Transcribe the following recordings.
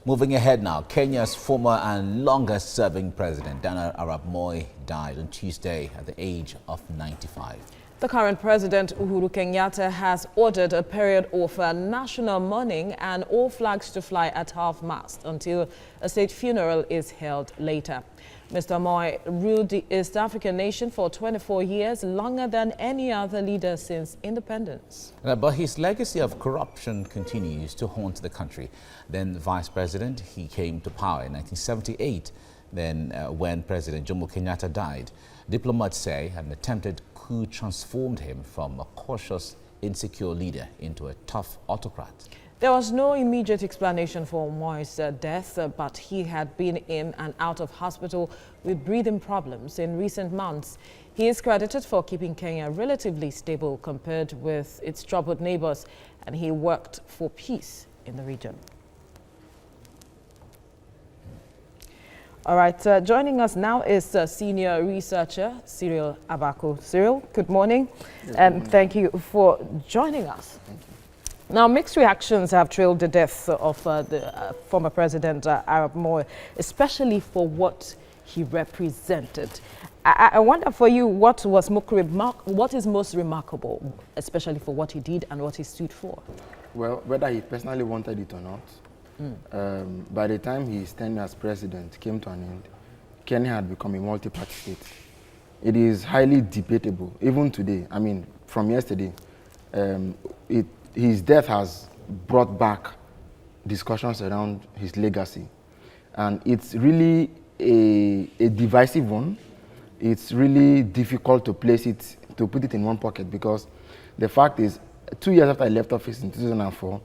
Moving ahead now, Kenya's former and longest-serving president, Arap Moi, died on Tuesday at the age of 95. The current president, Uhuru Kenyatta, has ordered a period of national mourning and all flags to fly at half-mast until a state funeral is held later. Mr. Moi ruled the East African nation for 24 years, longer than any other leader since independence. But his legacy of corruption continues to haunt the country. Then vice president, he came to power in 1978. Then when President Jomo Kenyatta died, diplomats say an attempted coup transformed him from a cautious, insecure leader into a tough autocrat. There was no immediate explanation for Moi's death, but he had been in and out of hospital with breathing problems in recent months. He is credited for keeping Kenya relatively stable compared with its troubled neighbors, and he worked for peace in the region. All right, joining us now is senior researcher Cyril Abako. Cyril, good morning, and thank you for joining us. Now, mixed reactions have trailed the death of the former president Arap Moi, especially for what he represented. I wonder for you, what is most remarkable, especially for what he did and what he stood for? Well, whether he personally wanted it or not, by the time his tenure as president came to an end, Kenya had become a multi-party state. It is highly debatable, even today. I mean, from yesterday, his death has brought back discussions around his legacy. And it's really a divisive one. It's really difficult to place it, to put it in one pocket, because the fact is, 2 years after he left office in 2004,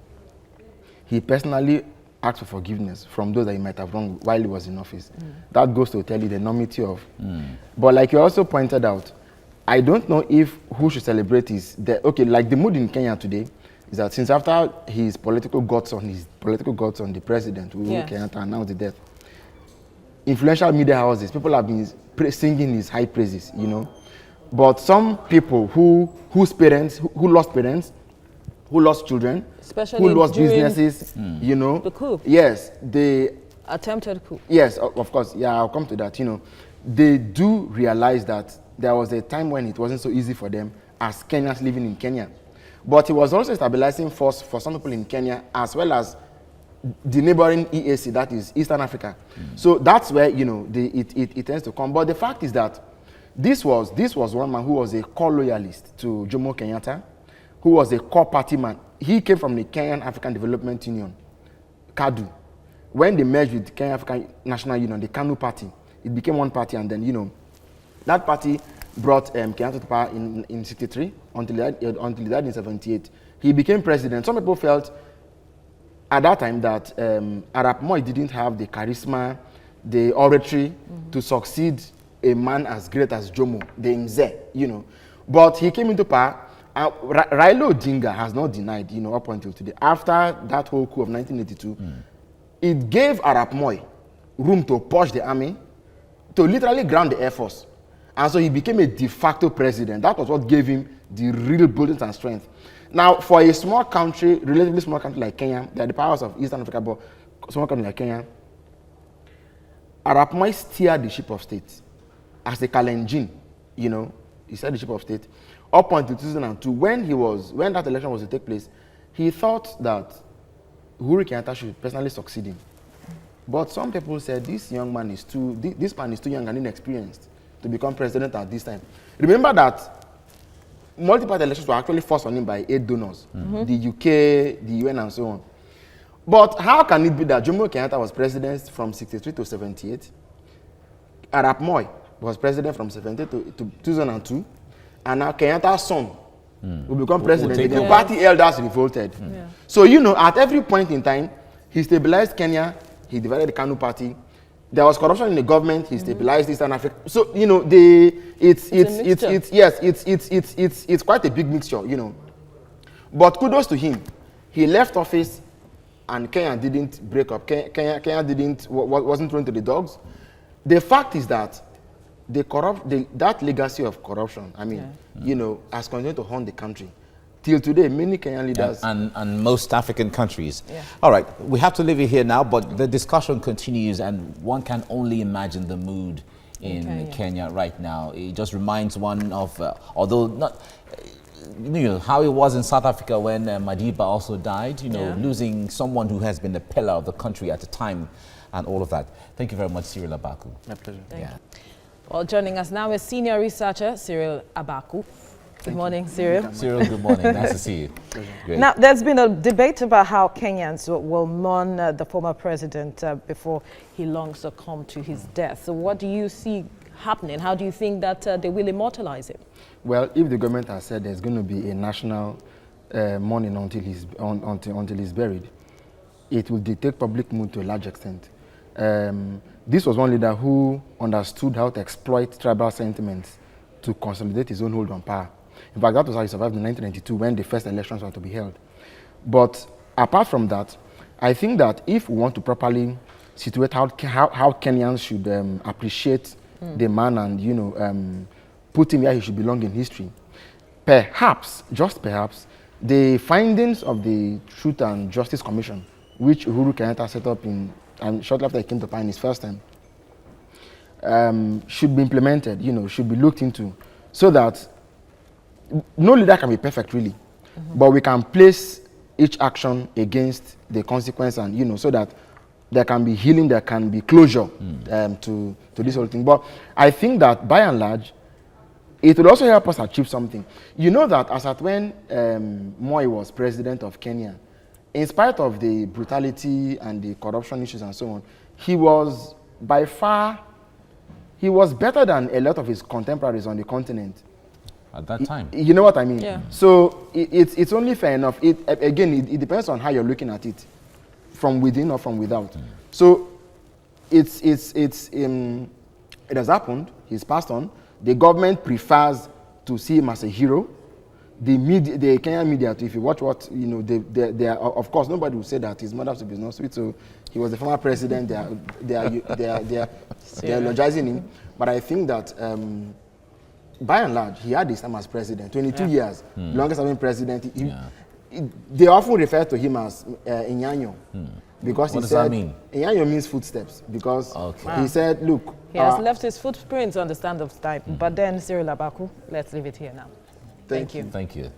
he personally asked for forgiveness from those that he might have wronged while he was in office. That goes to tell you the enormity of. But like you also pointed out, I don't know if who should celebrate is okay, like the mood in Kenya today is that since after his political guts on the president, Uhuru Kenyatta announced the death, influential media houses, people have been singing his high praises, you know. But some people who lost parents, who lost children, especially who lost businesses, you know. The coup. Yes, they attempted coup. Yes, of course. Yeah, I'll come to that. You know, they do realize that there was a time when it wasn't so easy for them as Kenyans living in Kenya. But it was also a stabilizing force for some people in Kenya, as well as the neighboring EAC, that is Eastern Africa. So that's where, you know, it tends to come. But the fact is that this was one man who was a core loyalist to Jomo Kenyatta, who was a core party man. He came from the Kenyan African Development Union, KADU. When they merged with the Kenyan African National Union, the KANU party, it became one party, and then, you know, that party brought Kenyatta to power in 63 until he died in 78. He became president. Some people felt at that time that Arap Moi didn't have the charisma, the oratory to succeed a man as great as Jomo, the Mzee, you know. But he came into power. Raila Odinga has not denied, you know, up until today. After that whole coup of 1982, it gave Arap Moi room to push the army, to literally ground the Air Force. And so he became a de facto president. That was what gave him the real boldness and strength. Now, for a small country, relatively small country like Kenya, there are the powers of Eastern Africa, but a small country like Kenya, Arap Moi steered the ship of state as a Kalenjin, you know, he steered the ship of state. Up until 2002, when that election was to take place, he thought that Uhuru Kenyatta should personally succeed him. But some people said this man is too young and inexperienced to become president at this time. Remember that multi-party elections were actually forced on him by 8 donors, the UK, the UN, and so on. But how can it be that Jomo Kenyatta was president from 63 to 78, Arap Moi was president from 78 to 2002, and now Kenyatta's son will become president? The party elders revolted. So, you know, at every point in time, he stabilized Kenya, he divided the KANU party. There was corruption in the government. He stabilized Eastern Africa. So, you know, it's quite a big mixture, you know. But kudos to him. He left office, and Kenya didn't break up. Kenya wasn't thrown to the dogs. The fact is that that legacy of corruption, I mean, you know, has continued to haunt the country. till today, many Kenyan leaders. And most African countries. Yeah. All right, we have to leave it here now, but the discussion continues, and one can only imagine the mood in Kenya right now. It just reminds one of, although not, how it was in South Africa when Madiba also died, losing someone who has been the pillar of the country at the time and all of that. Thank you very much, Cyril Abaku. My pleasure. Thank you. Well, joining us now is senior researcher Cyril Abaku. Good morning, Cyril. Cyril, good morning. Nice to see you. Great. Now, there's been a debate about how Kenyans will mourn the former president before he long succumbed to his death. So what do you see happening? How do you think that they will immortalize him? Well, if the government has said there's going to be a national mourning until he's buried, it will dictate public mood to a large extent. This was one leader who understood how to exploit tribal sentiments to consolidate his own hold on power. In fact, that was how he survived in 1992 when the first elections were to be held. But apart from that, I think that if we want to properly situate how Kenyans should appreciate the man and, put him where he should belong in history, perhaps, just perhaps, the findings of the Truth and Justice Commission, which Uhuru Kenyatta set up shortly after he came to power in his first term, should be implemented, should be looked into, so that no leader can be perfect, really, but we can place each action against the consequence, and so that there can be healing, there can be closure to this whole thing. But I think that by and large, it will also help us achieve something. You know that as at when Moi was president of Kenya, in spite of the brutality and the corruption issues and so on, he was by far, he was better than a lot of his contemporaries on the continent. At that time. You know what I mean? Yeah. So it's only fair enough. It depends on how you're looking at it, from within or from without. So it has happened. He's passed on. The government prefers to see him as a hero. The Kenyan media, if you watch what they are, of course, nobody will say that his mother's soup is not sweet. So he was the former president. They are eulogizing him. But I think that by and large, he had his time as president, 22 years, longest serving president. They often refer to him as Inyanyo. Because what does that mean? Inyanyo means footsteps, because he said, look. He has left his footprints on the stand of time. But then, Cyril Abaku, let's leave it here now. Thank you. Thank you.